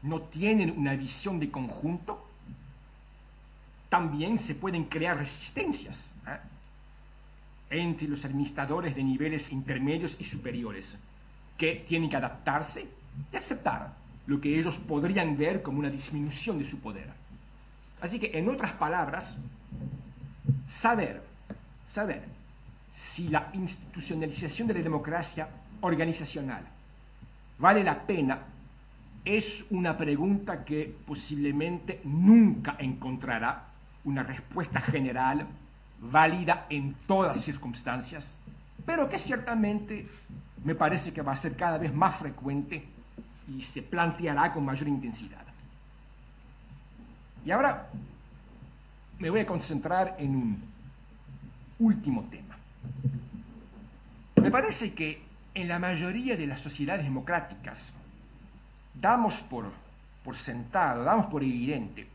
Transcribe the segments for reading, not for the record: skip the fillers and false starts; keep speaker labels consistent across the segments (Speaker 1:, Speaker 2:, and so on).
Speaker 1: no tienen una visión de conjunto, también se pueden crear resistencias entre los administradores de niveles intermedios y superiores, que tienen que adaptarse y aceptar lo que ellos podrían ver como una disminución de su poder. Así que, en otras palabras, saber si la institucionalización de la democracia organizacional vale la pena es una pregunta que posiblemente nunca encontrará una respuesta general válida en todas las circunstancias, pero que ciertamente me parece que va a ser cada vez más frecuente y se planteará con mayor intensidad. Y ahora me voy a concentrar en un último tema. Me parece que en la mayoría de las sociedades democráticas damos por sentado, damos por evidente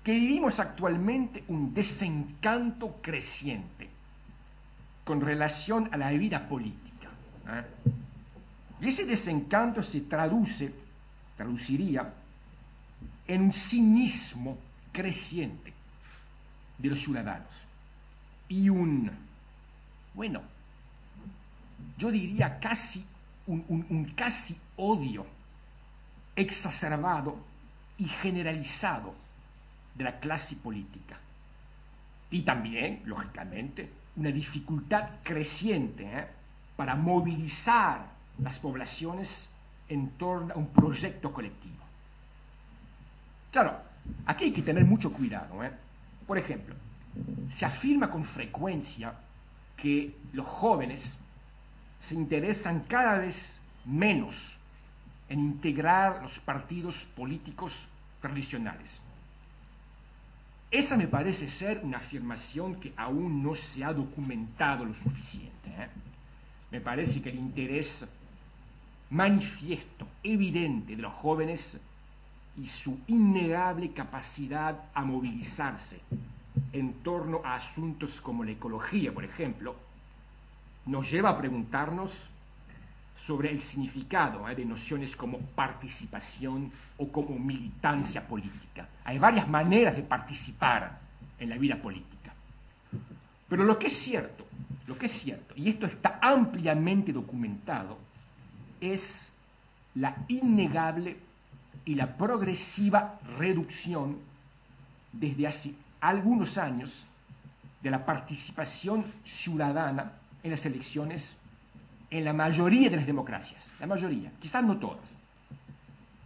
Speaker 1: que vivimos actualmente un desencanto creciente con relación a la vida política. Y ese desencanto se traduciría en un cinismo creciente de los ciudadanos y yo diría casi un casi odio exacerbado y generalizado de la clase política. Y también, lógicamente, una dificultad creciente para movilizar las poblaciones en torno a un proyecto colectivo. Claro, aquí hay que tener mucho cuidado. Por ejemplo, se afirma con frecuencia que los jóvenes se interesan cada vez menos en integrar los partidos políticos tradicionales. Esa me parece ser una afirmación que aún no se ha documentado lo suficiente. Me parece que el interés manifiesto, evidente de los jóvenes y su innegable capacidad a movilizarse en torno a asuntos como la ecología, por ejemplo, nos lleva a preguntarnos sobre el significado de nociones como participación o como militancia política. Hay varias maneras de participar en la vida política. Pero lo que es cierto, y esto está ampliamente documentado, es la innegable y la progresiva reducción desde hace algunos años de la participación ciudadana en las elecciones en la mayoría de las democracias, la mayoría, quizás no todas.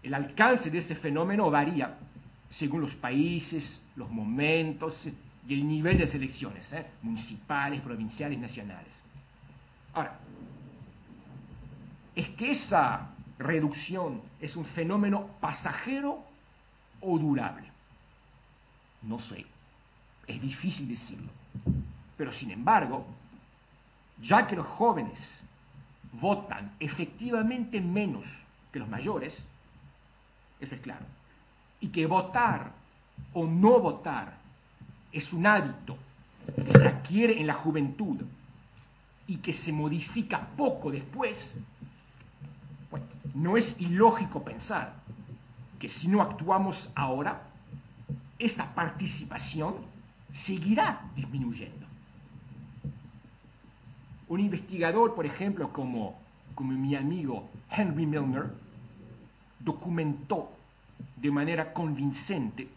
Speaker 1: El alcance de ese fenómeno varía según los países, los momentos y el nivel de las elecciones, municipales, provinciales, nacionales. Ahora, ¿es que esa reducción es un fenómeno pasajero o durable? No sé, es difícil decirlo. Pero sin embargo, ya que los jóvenes votan efectivamente menos que los mayores, eso es claro, y que votar o no votar es un hábito que se adquiere en la juventud y que se modifica poco después, bueno, no es ilógico pensar que si no actuamos ahora, esta participación seguirá disminuyendo. Un investigador, por ejemplo, como mi amigo Henry Milner, documentó de manera convincente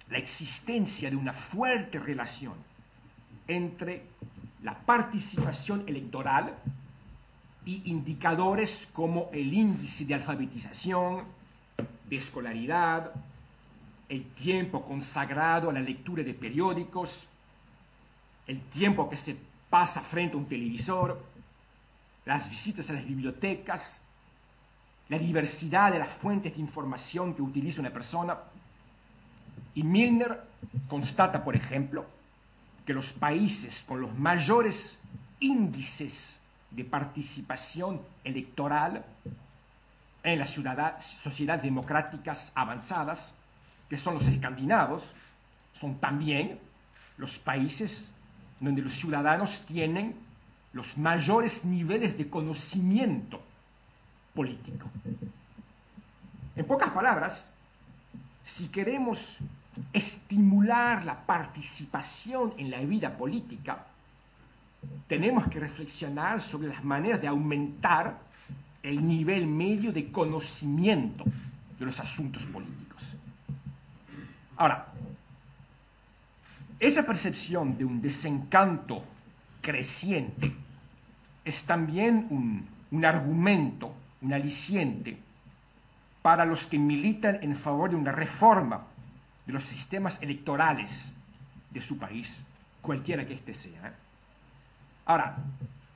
Speaker 1: la existencia de una fuerte relación entre la participación electoral y indicadores como el índice de alfabetización, de escolaridad, el tiempo consagrado a la lectura de periódicos, el tiempo que se pasa frente a un televisor, las visitas a las bibliotecas, la diversidad de las fuentes de información que utiliza una persona. Y Milner constata, por ejemplo, que los países con los mayores índices de participación electoral en las sociedades democráticas avanzadas, que son los escandinavos, son también los países donde los ciudadanos tienen los mayores niveles de conocimiento político. En pocas palabras, si queremos estimular la participación en la vida política, tenemos que reflexionar sobre las maneras de aumentar el nivel medio de conocimiento de los asuntos políticos. Ahora, esa percepción de un desencanto creciente es también un argumento, un aliciente para los que militan en favor de una reforma de los sistemas electorales de su país, cualquiera que éste sea. Ahora,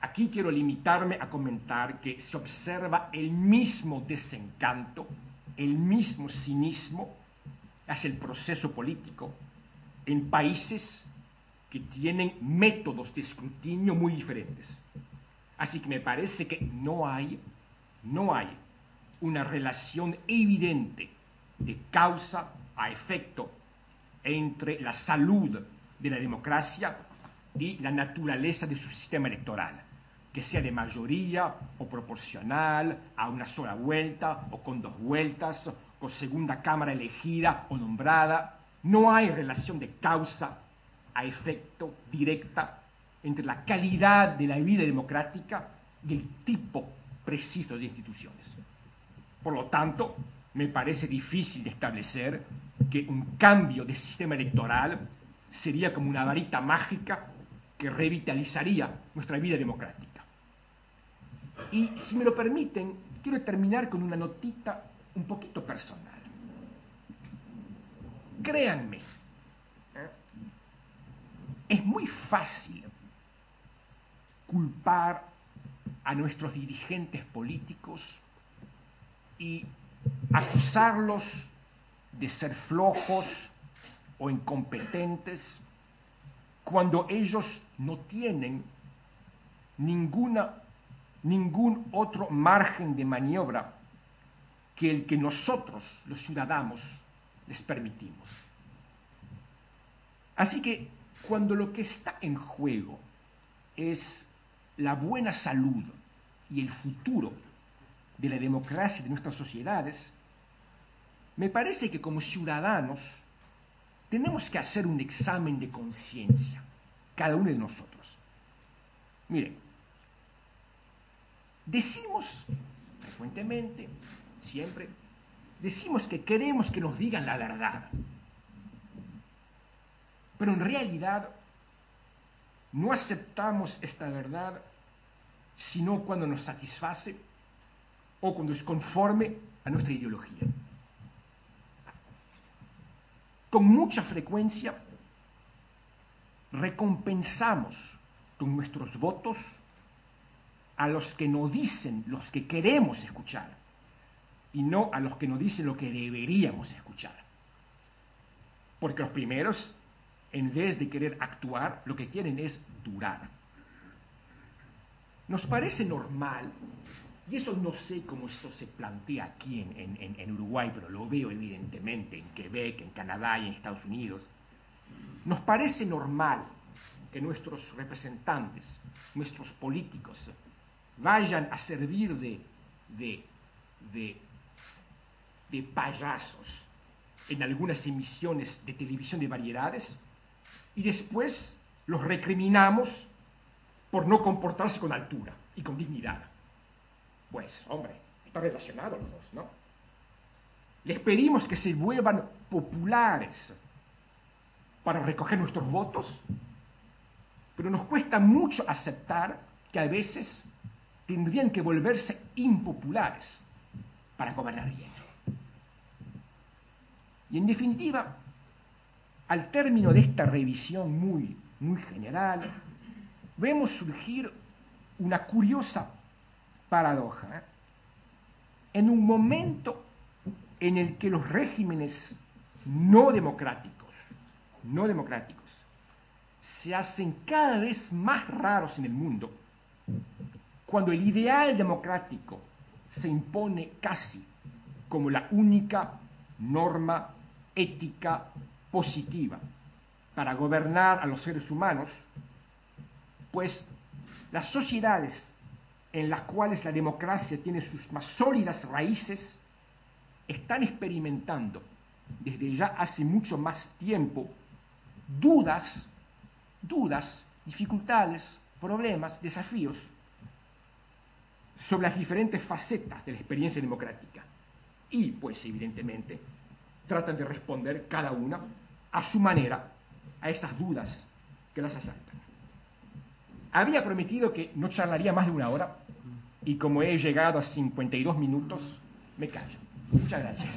Speaker 1: aquí quiero limitarme a comentar que se observa el mismo desencanto, el mismo cinismo hacia el proceso político en países que tienen métodos de escrutinio muy diferentes. Así que me parece que no hay una relación evidente de causa a efecto entre la salud de la democracia y la naturaleza de su sistema electoral, que sea de mayoría o proporcional, a una sola vuelta o con 2 vueltas, con segunda cámara elegida o nombrada. No hay relación de causa a efecto directa entre la calidad de la vida democrática y el tipo preciso de instituciones. Por lo tanto, me parece difícil de establecer que un cambio de sistema electoral sería como una varita mágica que revitalizaría nuestra vida democrática. Y si me lo permiten, quiero terminar con una notita un poquito personal. Créanme, es muy fácil culpar a nuestros dirigentes políticos y acusarlos de ser flojos o incompetentes cuando ellos no tienen ningún otro margen de maniobra que el que nosotros, los ciudadanos, les permitimos. Así que cuando lo que está en juego es la buena salud y el futuro de la democracia de nuestras sociedades, me parece que como ciudadanos tenemos que hacer un examen de conciencia, cada uno de nosotros. Miren, decimos frecuentemente, siempre, decimos que queremos que nos digan la verdad, pero en realidad no aceptamos esta verdad sino cuando nos satisface o cuando es conforme a nuestra ideología. Con mucha frecuencia recompensamos con nuestros votos a los que nos dicen los que queremos escuchar y no a los que nos dicen lo que deberíamos escuchar. Porque los primeros, en vez de querer actuar, lo que quieren es durar. Nos parece normal, y eso no sé cómo eso se plantea aquí en Uruguay, pero lo veo evidentemente en Quebec, en Canadá y en Estados Unidos. Nos parece normal que nuestros representantes, nuestros políticos, vayan a servir de payasos en algunas emisiones de televisión de variedades y después los recriminamos por no comportarse con altura y con dignidad. Pues, hombre, está relacionado los dos, ¿no? Les pedimos que se vuelvan populares para recoger nuestros votos, pero nos cuesta mucho aceptar que a veces tendrían que volverse impopulares para gobernar bien. Y en definitiva, al término de esta revisión muy general, vemos surgir una curiosa paradoja. En un momento en el que los regímenes no democráticos se hacen cada vez más raros en el mundo, cuando el ideal democrático se impone casi como la única norma ética positiva para gobernar a los seres humanos, pues las sociedades en las cuales la democracia tiene sus más sólidas raíces están experimentando desde ya hace mucho más tiempo dudas, dificultades, problemas, desafíos sobre las diferentes facetas de la experiencia democrática. Y, pues, evidentemente, tratan de responder cada una a su manera a esas dudas que las asaltan. Había prometido que no charlaría más de una hora y como he llegado a 52 minutos, me callo. Muchas gracias.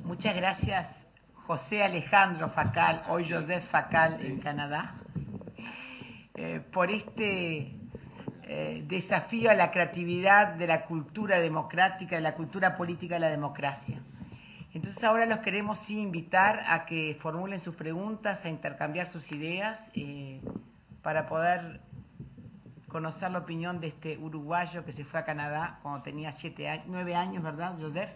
Speaker 2: Muchas gracias, José Alejandro Facal, hoy Joseph Facal en Canadá, por este desafío a la creatividad de la cultura democrática, de la cultura política de la democracia. Entonces ahora los queremos sí invitar a que formulen sus preguntas, a intercambiar sus ideas, para poder conocer la opinión de este uruguayo que se fue a Canadá cuando tenía 9 años, ¿verdad, Joseph?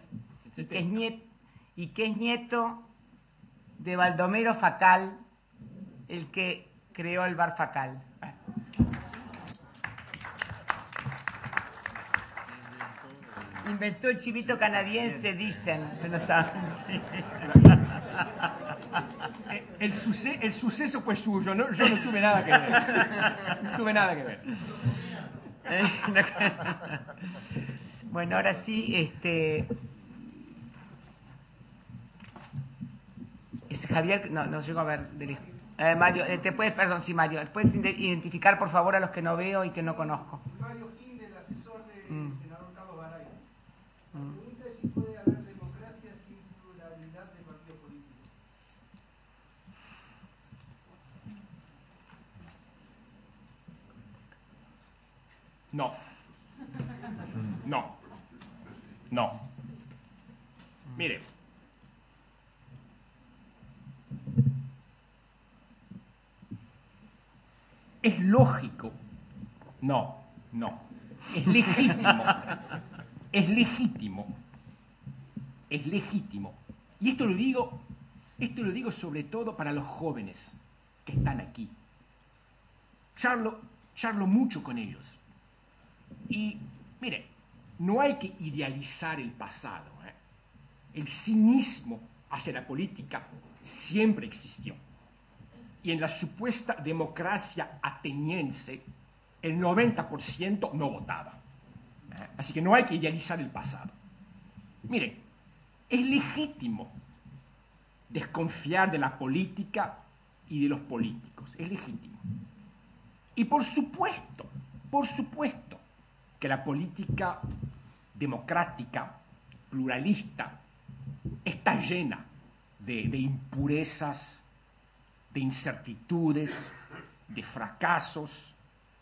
Speaker 2: Y que es nieto de Baldomero Facal, el que creó el bar Facal. Inventó el chivito canadiense, dicen. No saben. Sí.
Speaker 1: El suceso fue suyo, ¿no? Yo no tuve nada que ver. No tuve nada que ver.
Speaker 2: Bueno, ahora sí, Javier, no llegó a ver. Mario, perdón, sí, Mario, ¿puedes identificar por favor a los que no veo y que no conozco?
Speaker 3: Mario Gindel, asesor del senador Carlos Garay. La pregunta es si puede haber democracia sin pluralidad de partidos políticos.
Speaker 1: No. Mire, es lógico. No. Es legítimo. Es legítimo. Y esto lo digo sobre todo para los jóvenes que están aquí. Charlo mucho con ellos. Y, mire, no hay que idealizar el pasado. El cinismo hacia la política siempre existió. Y en la supuesta democracia ateniense, el 90% no votaba. Así que no hay que idealizar el pasado. Mire, es legítimo desconfiar de la política y de los políticos. Es legítimo. Y por supuesto, que la política democrática, pluralista, está llena de impurezas, de incertitudes, de fracasos,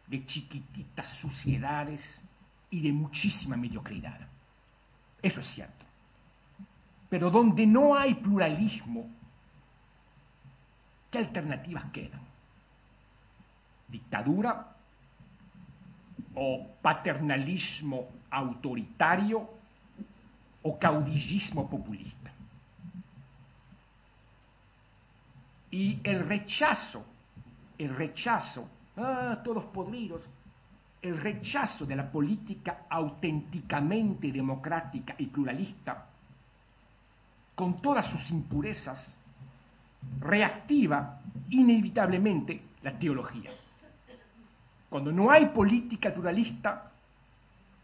Speaker 1: de chiquititas suciedades y de muchísima mediocridad. Eso es cierto. Pero donde no hay pluralismo, ¿qué alternativas quedan? ¿Dictadura o paternalismo autoritario o caudillismo populista? Y el rechazo, todos podridos, el rechazo de la política auténticamente democrática y pluralista, con todas sus impurezas, reactiva inevitablemente la teología. Cuando no hay política pluralista,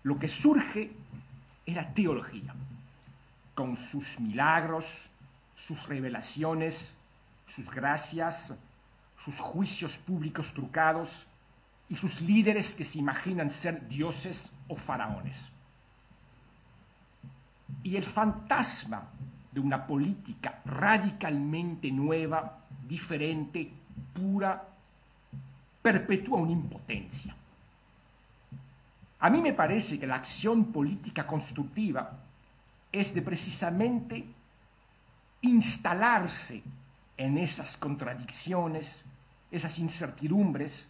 Speaker 1: lo que surge es la teología, con sus milagros, sus revelaciones, sus gracias, sus juicios públicos trucados y sus líderes que se imaginan ser dioses o faraones. Y el fantasma de una política radicalmente nueva, diferente, pura, perpetúa una impotencia. A mí me parece que la acción política constructiva es de precisamente instalarse en esas contradicciones, esas incertidumbres,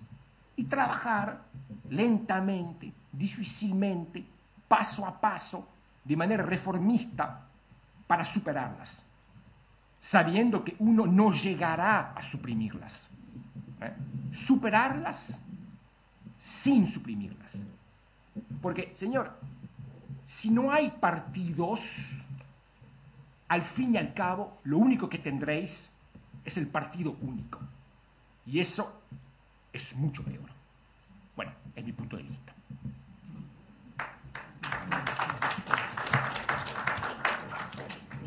Speaker 1: y trabajar lentamente, difícilmente, paso a paso, de manera reformista, para superarlas. sabiendo que uno no llegará a suprimirlas. Superarlas sin suprimirlas. Porque, señor, si no hay partidos, al fin y al cabo, lo único que tendréis es el partido único. Y eso es mucho peor. Bueno, es mi punto de vista.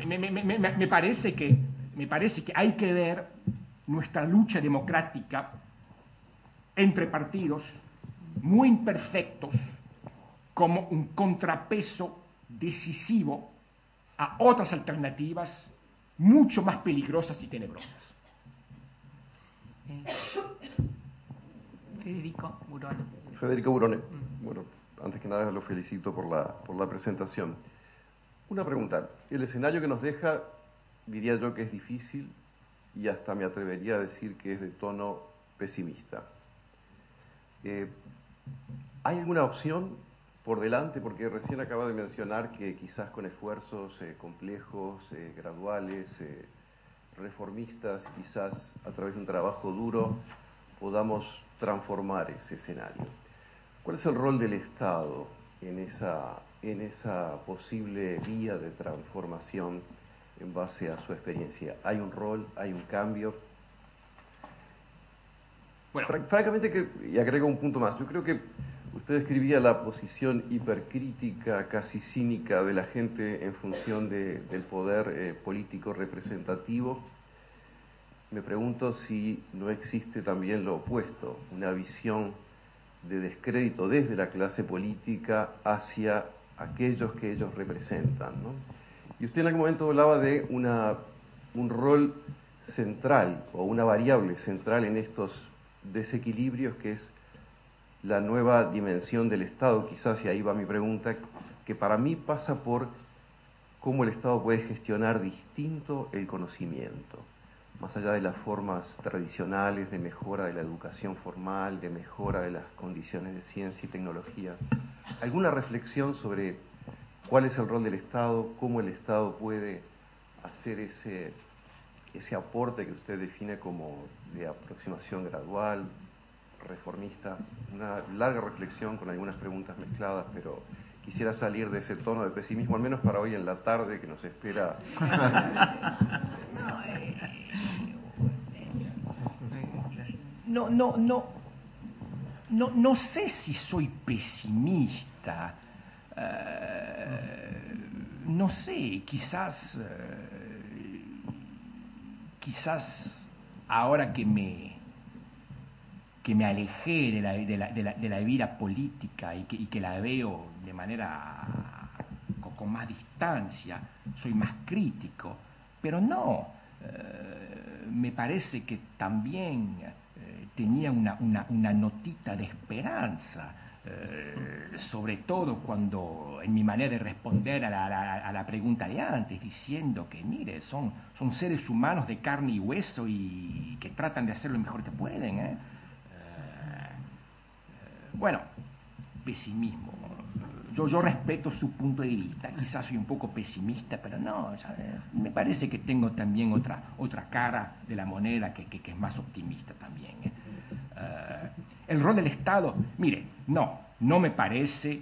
Speaker 1: Me parece que hay que ver nuestra lucha democrática entre partidos muy imperfectos como un contrapeso decisivo a otras alternativas mucho más peligrosas y tenebrosas.
Speaker 2: Federico Burone.
Speaker 4: Federico Burone. Bueno, antes que nada lo felicito por la presentación. Una pregunta. El escenario que nos deja, diría yo que es difícil y hasta me atrevería a decir que es de tono pesimista. ¿Hay alguna opción por delante? Porque recién acaba de mencionar que quizás con esfuerzos complejos, graduales, reformistas, quizás a través de un trabajo duro, podamos transformar ese escenario. ¿Cuál es el rol del Estado en esa posible vía de transformación en base a su experiencia? ¿Hay un rol? ¿Hay un cambio?
Speaker 1: Bueno,
Speaker 4: francamente, y agrego un punto más, yo creo que usted describía la posición hipercrítica, casi cínica de la gente en función del poder político representativo. Me pregunto si no existe también lo opuesto, una visión de descrédito desde la clase política hacia aquellos que ellos representan, ¿no? Y usted en algún momento hablaba de un rol central o una variable central en estos desequilibrios, que es la nueva dimensión del Estado, quizás, y ahí va mi pregunta, que para mí pasa por cómo el Estado puede gestionar distinto el conocimiento, más allá de las formas tradicionales de mejora de la educación formal, de mejora de las condiciones de ciencia y tecnología. ¿Alguna reflexión sobre cuál es el rol del Estado, cómo el Estado puede hacer ese aporte que usted define como de aproximación gradual, reformista? Una larga reflexión con algunas preguntas mezcladas, pero quisiera salir de ese tono de pesimismo, al menos para hoy en la tarde que nos espera.
Speaker 1: No sé si soy pesimista. No sé, quizás ahora que me alejé de la vida política y que la veo de manera con más distancia, soy más crítico, pero no, me parece que también tenía una notita de esperanza, sobre todo cuando en mi manera de responder a la pregunta de antes, diciendo que mire, son seres humanos de carne y hueso y que tratan de hacer lo mejor que pueden. Bueno, pesimismo. Yo respeto su punto de vista, quizás soy un poco pesimista, pero no, me parece que tengo también otra cara de la moneda que es más optimista también. El rol del Estado, mire, no me parece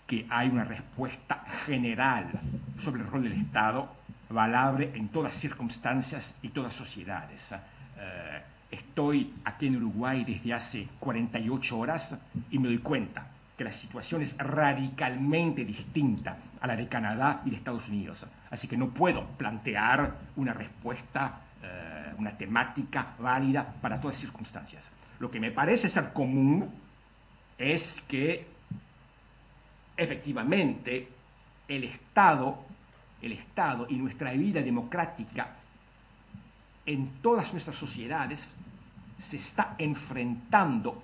Speaker 1: que hay una respuesta general sobre el rol del Estado valable en todas circunstancias y todas sociedades. Estoy aquí en Uruguay desde hace 48 horas y me doy cuenta que la situación es radicalmente distinta a la de Canadá y de Estados Unidos. Así que no puedo plantear una respuesta, una temática válida para todas circunstancias. Lo que me parece ser común es que efectivamente el Estado y nuestra vida democrática en todas nuestras sociedades se está enfrentando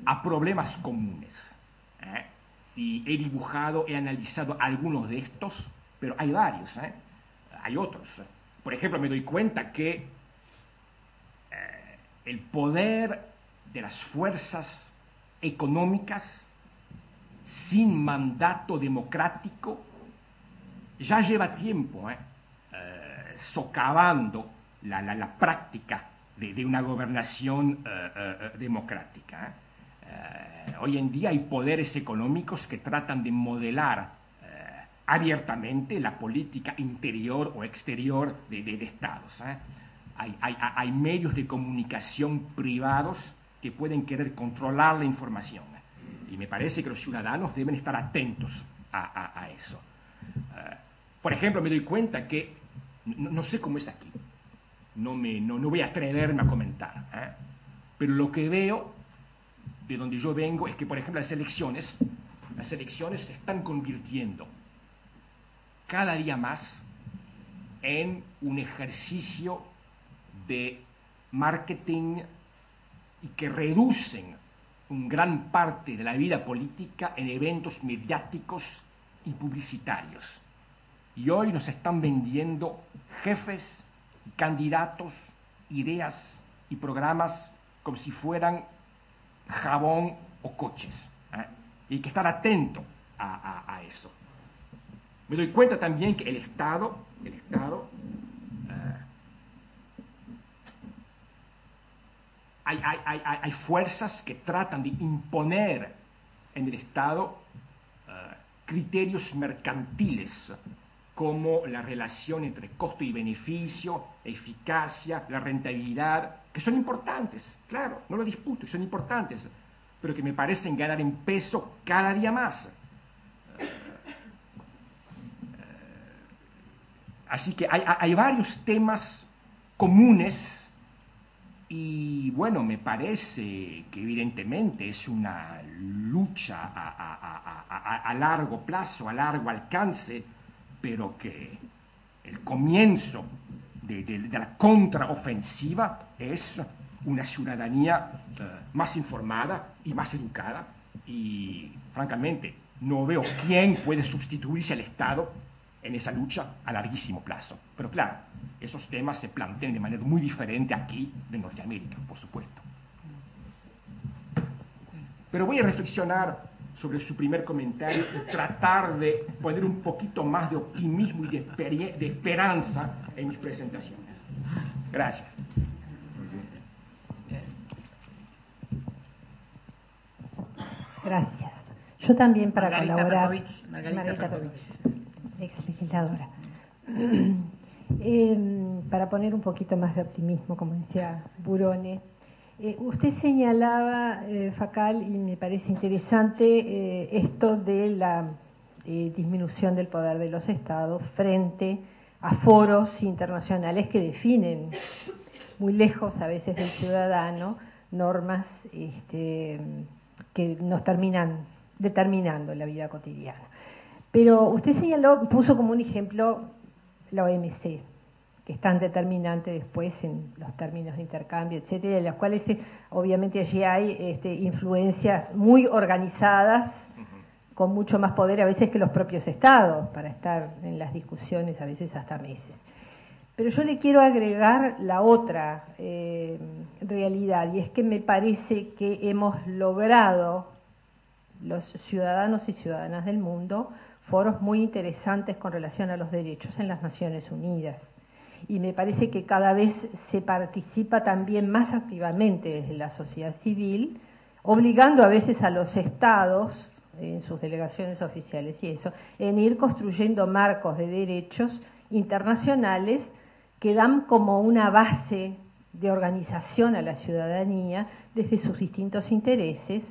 Speaker 1: a problemas comunes. Y he dibujado, he analizado algunos de estos, pero hay varios, hay otros. Por ejemplo, me doy cuenta que el poder de las fuerzas económicas sin mandato democrático ya lleva tiempo socavando la práctica de una gobernación democrática. Hoy en día hay poderes económicos que tratan de modelar abiertamente la política interior o exterior de estados. Hay medios de comunicación privados que pueden querer controlar la información. Y me parece que los ciudadanos deben estar atentos a eso. Por ejemplo, me doy cuenta que, no sé cómo es aquí, no voy a atreverme a comentar, pero lo que veo de donde yo vengo es que, por ejemplo, las elecciones se están convirtiendo cada día más en un ejercicio de marketing y que reducen una gran parte de la vida política en eventos mediáticos y publicitarios. Y hoy nos están vendiendo jefes, candidatos, ideas y programas como si fueran jabón o coches. Y hay que estar atento a eso. Me doy cuenta también que el Estado hay fuerzas que tratan de imponer en el Estado criterios mercantiles como la relación entre costo y beneficio, eficacia, la rentabilidad, que son importantes, claro, no lo disputo, son importantes, pero que me parecen ganar en peso cada día más. Así que hay varios temas comunes y bueno, me parece que evidentemente es una lucha a largo plazo, a largo alcance, pero que el comienzo de la contraofensiva es una ciudadanía más informada y más educada y francamente no veo quién puede sustituirse al Estado en esa lucha a larguísimo plazo. Pero claro, esos temas se plantean de manera muy diferente aquí de Norteamérica, por supuesto. Pero voy a reflexionar sobre su primer comentario y tratar de poner un poquito más de optimismo y de esperanza en mis presentaciones. Gracias.
Speaker 5: Gracias. Yo también para colaborar.
Speaker 2: Margarita Popovich,
Speaker 5: ex legisladora. Para poner un poquito más de optimismo, como decía Burone, usted señalaba, Facal, y me parece interesante, esto de la disminución del poder de los estados frente a foros internacionales que definen muy lejos a veces del ciudadano normas que nos terminan determinando la vida cotidiana. Pero usted señaló, puso como un ejemplo la OMC, que es tan determinante después en los términos de intercambio, etcétera, en las cuales obviamente allí hay influencias muy organizadas, con mucho más poder a veces que los propios estados, para estar en las discusiones a veces hasta meses. Pero yo le quiero agregar la otra realidad, y es que me parece que hemos logrado, los ciudadanos y ciudadanas del mundo, foros muy interesantes con relación a los derechos en las Naciones Unidas. Y me parece que cada vez se participa también más activamente desde la sociedad civil, obligando a veces a los estados, en sus delegaciones oficiales y eso, en ir construyendo marcos de derechos internacionales que dan como una base de organización a la ciudadanía desde sus distintos intereses,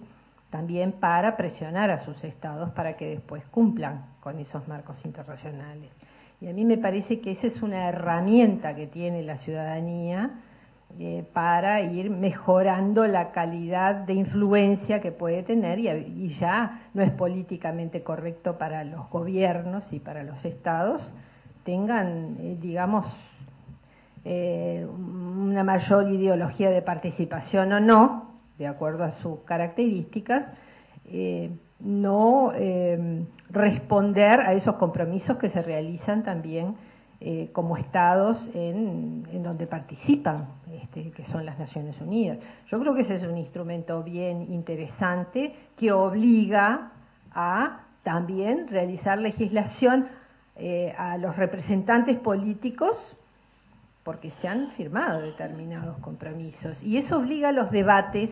Speaker 5: también para presionar a sus estados para que después cumplan con esos marcos internacionales. Y a mí me parece que esa es una herramienta que tiene la ciudadanía para ir mejorando la calidad de influencia que puede tener y ya no es políticamente correcto para los gobiernos y para los estados tengan, digamos, una mayor ideología de participación o no, de acuerdo a sus características, no responder a esos compromisos que se realizan también como estados en donde participan, que son las Naciones Unidas. Yo creo que ese es un instrumento bien interesante que obliga a también realizar legislación a los representantes políticos porque se han firmado determinados compromisos. Y eso obliga a los debates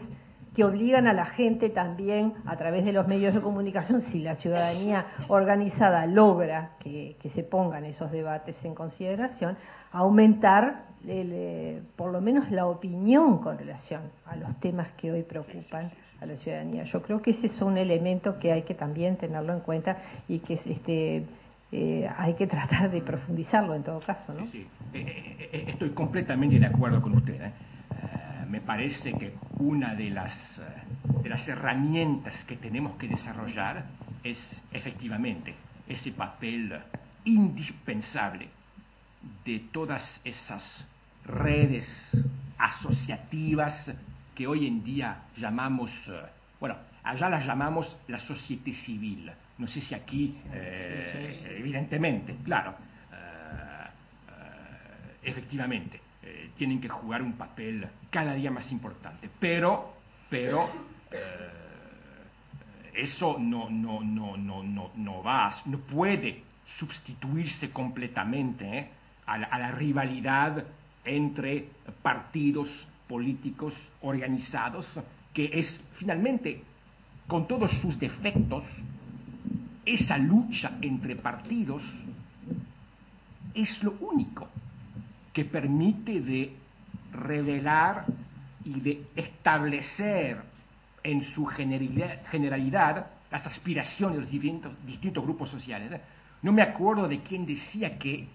Speaker 5: que obligan a la gente también, a través de los medios de comunicación, si la ciudadanía organizada logra que se pongan esos debates en consideración, a aumentar por lo menos la opinión con relación a los temas que hoy preocupan a la ciudadanía. Yo creo que ese es un elemento que hay que también tenerlo en cuenta y que hay que tratar de profundizarlo en todo caso, ¿no?
Speaker 1: Sí, sí. Estoy completamente de acuerdo con usted, ¿eh? Me parece que una de las herramientas que tenemos que desarrollar es efectivamente ese papel indispensable de todas esas redes asociativas que hoy en día llamamos, bueno, allá las llamamos la sociedad civil. No sé si aquí, evidentemente, claro, efectivamente, tienen que jugar un papel cada día más importante, pero eso no puede sustituirse completamente a la rivalidad entre partidos políticos organizados, que es finalmente, con todos sus defectos, esa lucha entre partidos es lo único que permite de revelar y de establecer en su generalidad las aspiraciones de los distintos grupos sociales. No me acuerdo de quién decía que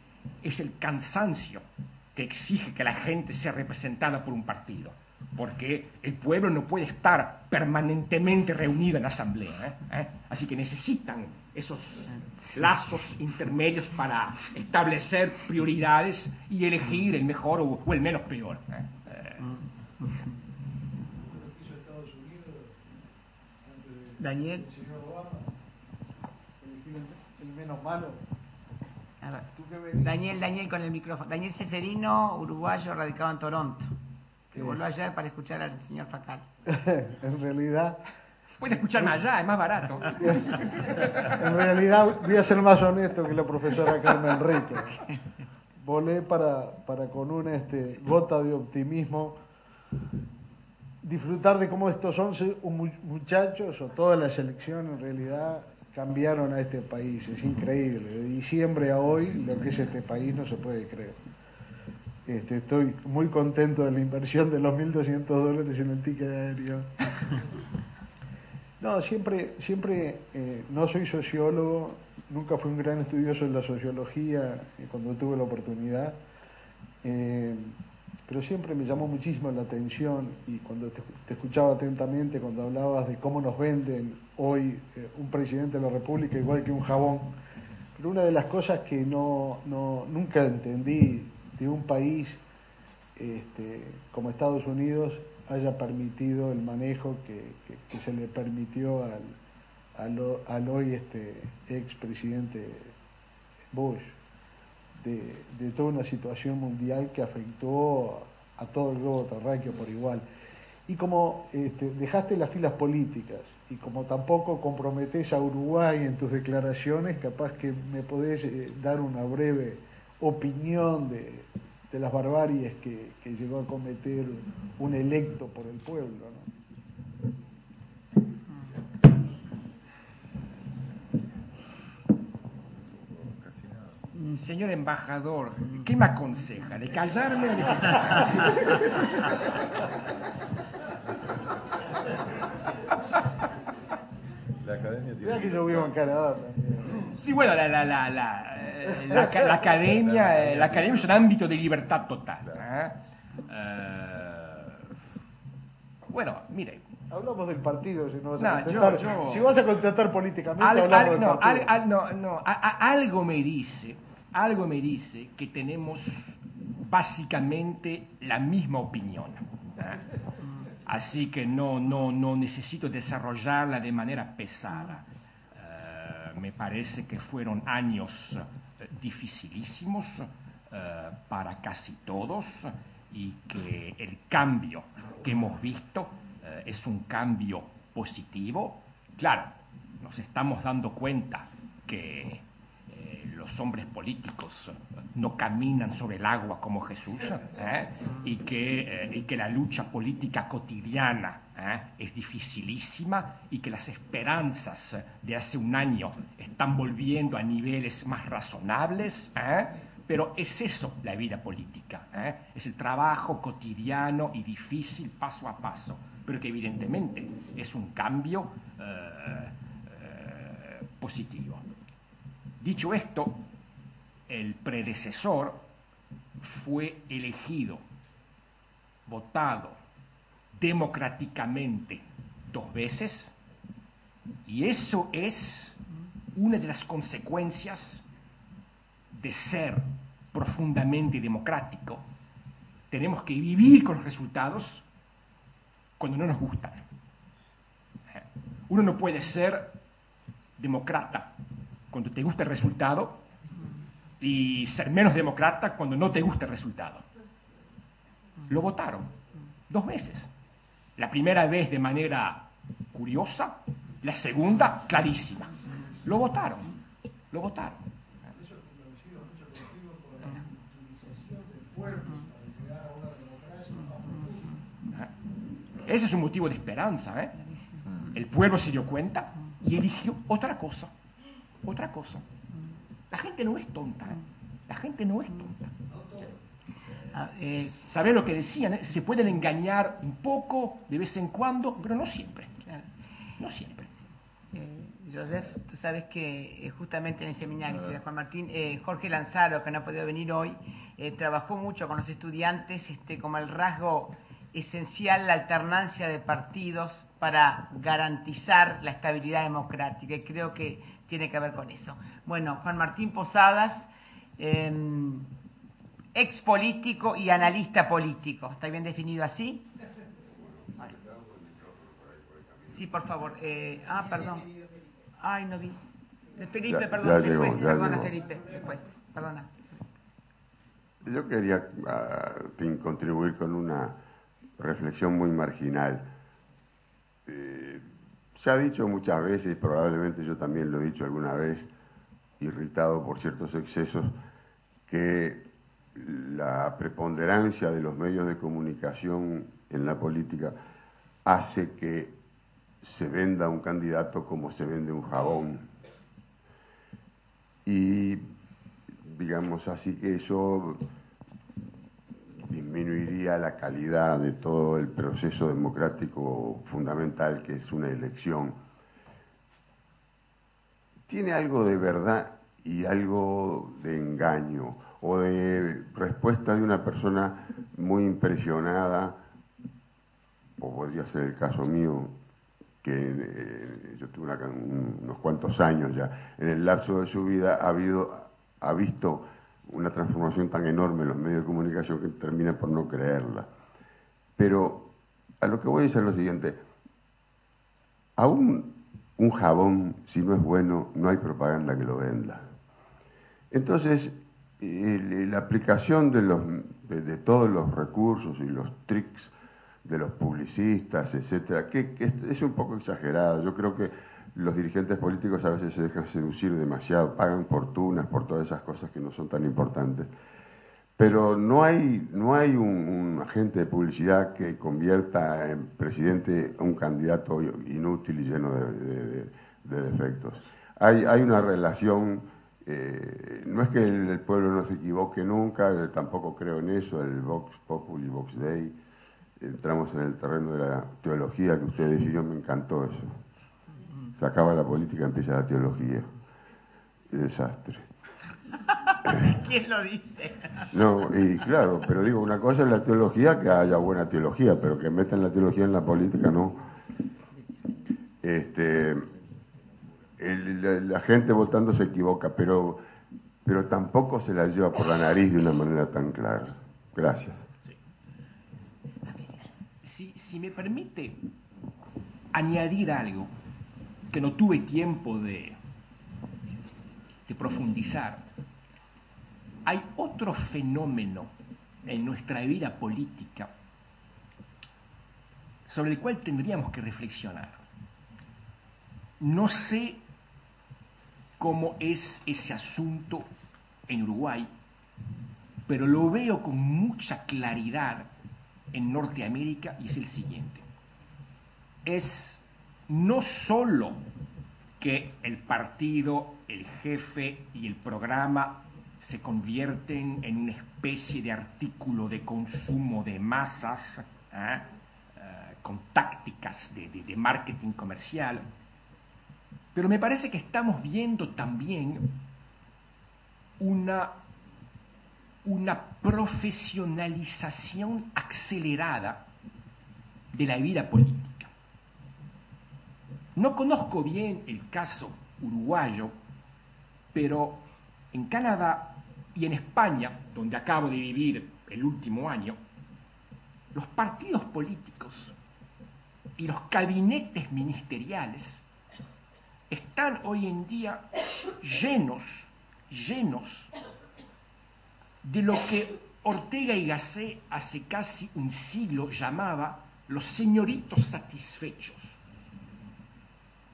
Speaker 1: es el cansancio que exige que la gente sea representada por un partido, porque el pueblo no puede estar permanentemente reunido en la asamblea, así que necesitan esos lazos intermedios para establecer prioridades y elegir el mejor o el menos peor.
Speaker 2: Daniel.
Speaker 3: El señor Obama, elegir el menos malo.
Speaker 2: Daniel con el micrófono. Daniel Ceferino, uruguayo, radicado en Toronto, que volvió ayer para escuchar al señor Facal.
Speaker 3: En realidad...
Speaker 1: Puede escucharme allá, es más barato.
Speaker 3: En realidad voy a ser más honesto que la profesora Carmen Rico. Volé para con una gota de optimismo disfrutar de cómo estos 11 muchachos o toda la selección en realidad cambiaron a este país. Es increíble. De diciembre a hoy lo que es este país no se puede creer. Estoy muy contento de la inversión de los $1.200 en el ticket aéreo. No, siempre no soy sociólogo, nunca fui un gran estudioso de la sociología cuando tuve la oportunidad, pero siempre me llamó muchísimo la atención y cuando te escuchaba atentamente cuando hablabas de cómo nos venden hoy un presidente de la República igual que un jabón, pero una de las cosas que nunca entendí de un país como Estados Unidos haya permitido el manejo que se le permitió al hoy expresidente Bush de toda una situación mundial que afectó a todo el globo terráqueo por igual. Y como dejaste las filas políticas y como tampoco comprometés a Uruguay en tus declaraciones, capaz que me podés dar una breve opinión de las barbaries que llegó a cometer un electo por el pueblo, ¿no?
Speaker 1: Señor embajador, ¿qué me aconseja? ¿De callarme o de...
Speaker 6: La academia tiene...
Speaker 3: Mira que yo vivo en Canadá también.
Speaker 1: Sí, bueno, la academia es un ámbito de libertad total. Bueno, mire.
Speaker 3: Hablamos del partido, si no vas a
Speaker 1: No,
Speaker 3: contestar. Si vas a contestar políticamente, hablamos del partido.
Speaker 1: Algo me dice que tenemos básicamente la misma opinión. Así que no necesito desarrollarla de manera pesada. Me parece que fueron años dificilísimos para casi todos y que el cambio que hemos visto es un cambio positivo. Claro, nos estamos dando cuenta que los hombres políticos no caminan sobre el agua como Jesús, y que la lucha política cotidiana es dificilísima y que las esperanzas de hace un año están volviendo a niveles más razonables, pero es eso la vida política, es el trabajo cotidiano y difícil paso a paso, pero que evidentemente es un cambio positivo. Dicho esto, el predecesor fue elegido, votado democráticamente 2 veces, y eso es una de las consecuencias de ser profundamente democrático. Tenemos que vivir con los resultados cuando no nos gustan. Uno no puede ser demócrata cuando te gusta el resultado y ser menos demócrata cuando no te gusta el resultado. Lo votaron 2 veces. La primera vez de manera curiosa, la segunda clarísima. Lo votaron.
Speaker 3: Eso coincido mucho contigo por la utilización del pueblo para llegar a una democracia más profunda.
Speaker 1: Ese es un motivo de esperanza, El pueblo se dio cuenta y eligió otra cosa. La gente no es tonta, La gente no es tonta. ¿Sabés lo que decían? Se pueden engañar un poco de vez en cuando, pero no siempre. No siempre.
Speaker 2: Joseph, tú sabes que justamente en el seminario de Juan Martín, Jorge Lanzaro, que no ha podido venir hoy, trabajó mucho con los estudiantes como el rasgo esencial, la alternancia de partidos para garantizar la estabilidad democrática, y creo que tiene que ver con eso. Bueno, Juan Martín Posadas, ex político y analista político, ¿está bien definido así? Sí, por favor. Perdón. Ay, no vi. Felipe, perdón.
Speaker 6: Ya llegó.
Speaker 2: Felipe, después. Perdona.
Speaker 6: Yo quería contribuir con una reflexión muy marginal. Se ha dicho muchas veces, y probablemente yo también lo he dicho alguna vez, irritado por ciertos excesos, que la preponderancia de los medios de comunicación en la política hace que se venda un candidato como se vende un jabón. Y digamos así que eso disminuiría la calidad de todo el proceso democrático fundamental que es una elección. Tiene algo de verdad y algo de engaño o de respuesta de una persona muy impresionada, o podría ser el caso mío, que yo tuve unos cuantos años ya, en el lapso de su vida ha visto una transformación tan enorme en los medios de comunicación que termina por no creerla. Pero a lo que voy a decir es lo siguiente: aún un jabón, si no es bueno, no hay propaganda que lo venda. Entonces, la aplicación de todos los recursos y los tricks de los publicistas, etcétera, que es un poco exagerada. Yo creo que los dirigentes políticos a veces se dejan seducir demasiado, pagan fortunas por todas esas cosas que no son tan importantes. Pero no hay un agente de publicidad que convierta en presidente a un candidato inútil y lleno de defectos. Hay una relación, no es que el pueblo no se equivoque nunca, tampoco creo en eso, el Vox Populi, Vox Dei. Entramos en el terreno de la teología que usted definió, me encantó eso. Se acaba la política, empieza la teología. Qué desastre.
Speaker 2: ¿Quién lo dice?
Speaker 6: No, y claro, pero digo, una cosa es la teología, que haya buena teología, pero que metan la teología en la política, no. La gente votando se equivoca, pero tampoco se la lleva por la nariz de una manera tan clara. Gracias.
Speaker 1: Si me permite añadir algo que no tuve tiempo de profundizar, hay otro fenómeno en nuestra vida política sobre el cual tendríamos que reflexionar. No sé cómo es ese asunto en Uruguay, pero lo veo con mucha claridad en Norteamérica y es el siguiente. Es no solo que el partido, el jefe y el programa se convierten en una especie de artículo de consumo de masas, con tácticas de marketing comercial, pero me parece que estamos viendo también una profesionalización acelerada de la vida política. No conozco bien el caso uruguayo, pero en Canadá y en España, donde acabo de vivir el último año, los partidos políticos y los gabinetes ministeriales están hoy en día llenos de lo que Ortega y Gasset hace casi un siglo llamaba los señoritos satisfechos,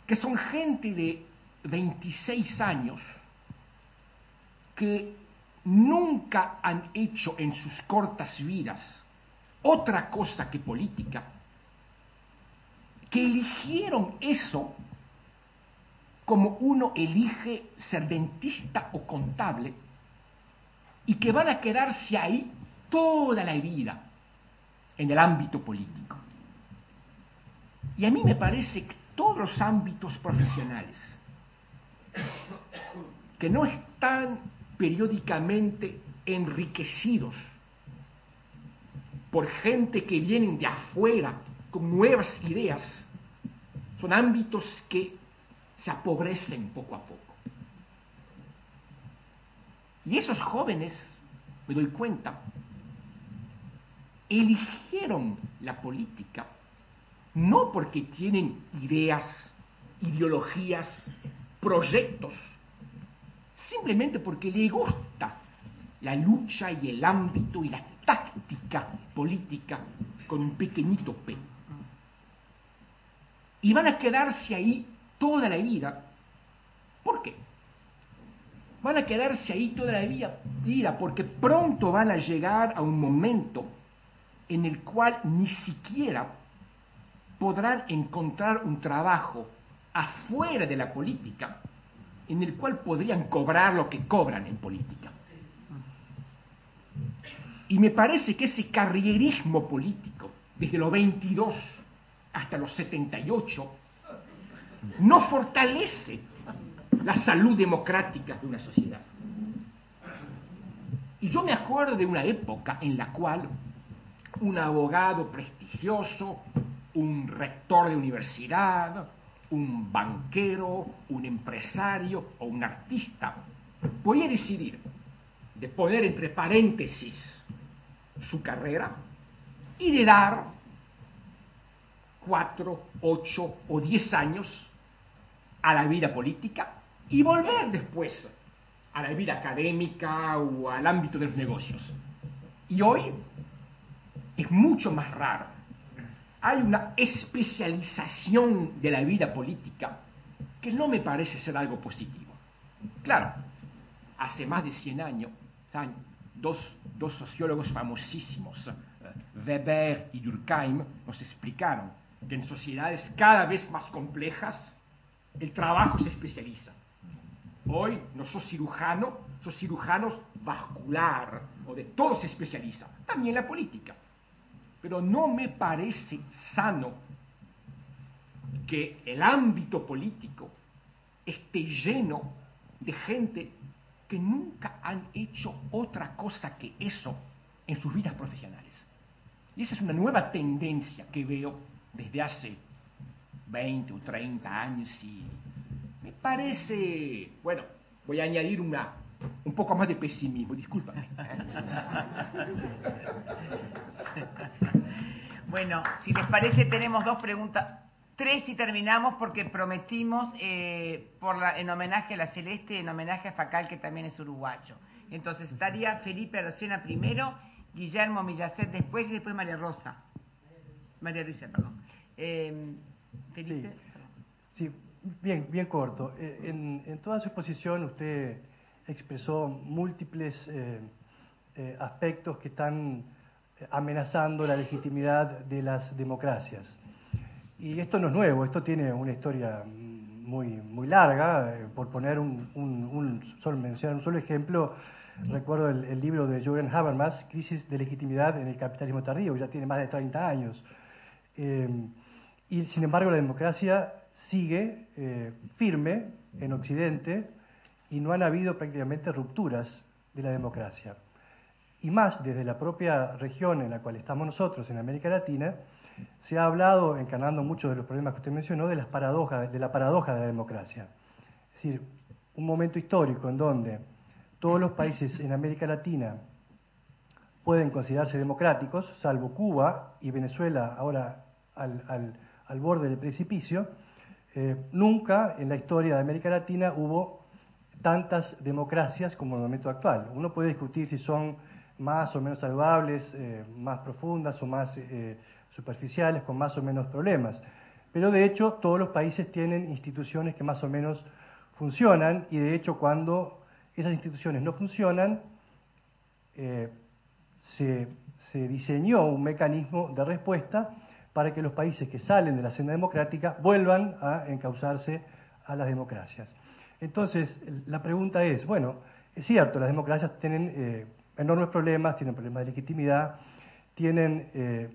Speaker 1: que son gente de 26 años que nunca han hecho en sus cortas vidas otra cosa que política, que eligieron eso como uno elige ser dentista o contable y que van a quedarse ahí toda la vida en el ámbito político. Y a mí me parece que todos los ámbitos profesionales que no están periódicamente enriquecidos por gente que vienen de afuera con nuevas ideas, son ámbitos que se apobrecen poco a poco. Y esos jóvenes, me doy cuenta, eligieron la política no porque tienen ideas, ideologías, proyectos, simplemente porque les gusta la lucha y el ámbito y la táctica política con un pequeñito P. Y van a quedarse ahí toda la vida. ¿Por qué? Van a quedarse ahí toda la vida porque pronto van a llegar a un momento en el cual ni siquiera podrán encontrar un trabajo afuera de la política en el cual podrían cobrar lo que cobran en política. Y me parece que ese carrierismo político, desde los 22 hasta los 78, no fortalece la salud democrática de una sociedad. Y yo me acuerdo de una época en la cual un abogado prestigioso, un rector de universidad, un banquero, un empresario o un artista podía decidir de poner entre paréntesis su carrera y de dar 4, 8 o 10 años a la vida política y volver después a la vida académica o al ámbito de los negocios. Y hoy es mucho más raro. Hay una especialización de la vida política que no me parece ser algo positivo. Claro, hace más de 100 años, ¿saben? Dos sociólogos famosísimos, Weber y Durkheim, nos explicaron que en sociedades cada vez más complejas el trabajo se especializa. Hoy no sos cirujano, sos cirujanos vascular, o de todo se especializa, también la política. Pero no me parece sano que el ámbito político esté lleno de gente que nunca han hecho otra cosa que eso en sus vidas profesionales. Y esa es una nueva tendencia que veo desde hace 20 o 30 años y me parece, bueno, voy a añadir un poco más de pesimismo, discúlpame.
Speaker 2: Bueno, si les parece tenemos 2 preguntas, 3 y terminamos porque prometimos en homenaje a la Celeste, en homenaje a Facal que también es uruguayo. Entonces estaría Felipe Arocena primero, Guillermo Millacet después y después María Luisa, perdón. Felipe.
Speaker 7: Sí, Bien corto. En toda su exposición usted expresó múltiples aspectos que están amenazando la legitimidad de las democracias. Y esto no es nuevo, esto tiene una historia muy larga. Por poner mencionar un solo ejemplo, recuerdo el libro de Jürgen Habermas, Crisis de legitimidad en el capitalismo tardío, que ya tiene más de 30 años. Y sin embargo la democracia sigue firme en Occidente y no han habido prácticamente rupturas de la democracia. Y más desde la propia región en la cual estamos nosotros, en América Latina, se ha hablado, encarnando muchos de los problemas que usted mencionó, de la paradoja de la democracia. Es decir, un momento histórico en donde todos los países en América Latina pueden considerarse democráticos, salvo Cuba y Venezuela ahora al borde del precipicio. Nunca en la historia de América Latina hubo tantas democracias como en el momento actual. Uno puede discutir si son más o menos saludables, más profundas o más superficiales, con más o menos problemas. Pero de hecho todos los países tienen instituciones que más o menos funcionan, y de hecho cuando esas instituciones no funcionan, se diseñó un mecanismo de respuesta para que los países que salen de la senda democrática vuelvan a encauzarse a las democracias. Entonces, la pregunta es, bueno, es cierto, las democracias tienen enormes problemas, tienen problemas de legitimidad, tienen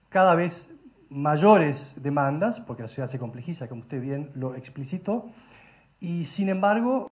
Speaker 7: cada vez mayores demandas, porque la sociedad se complejiza, como usted bien lo explicitó, y sin embargo,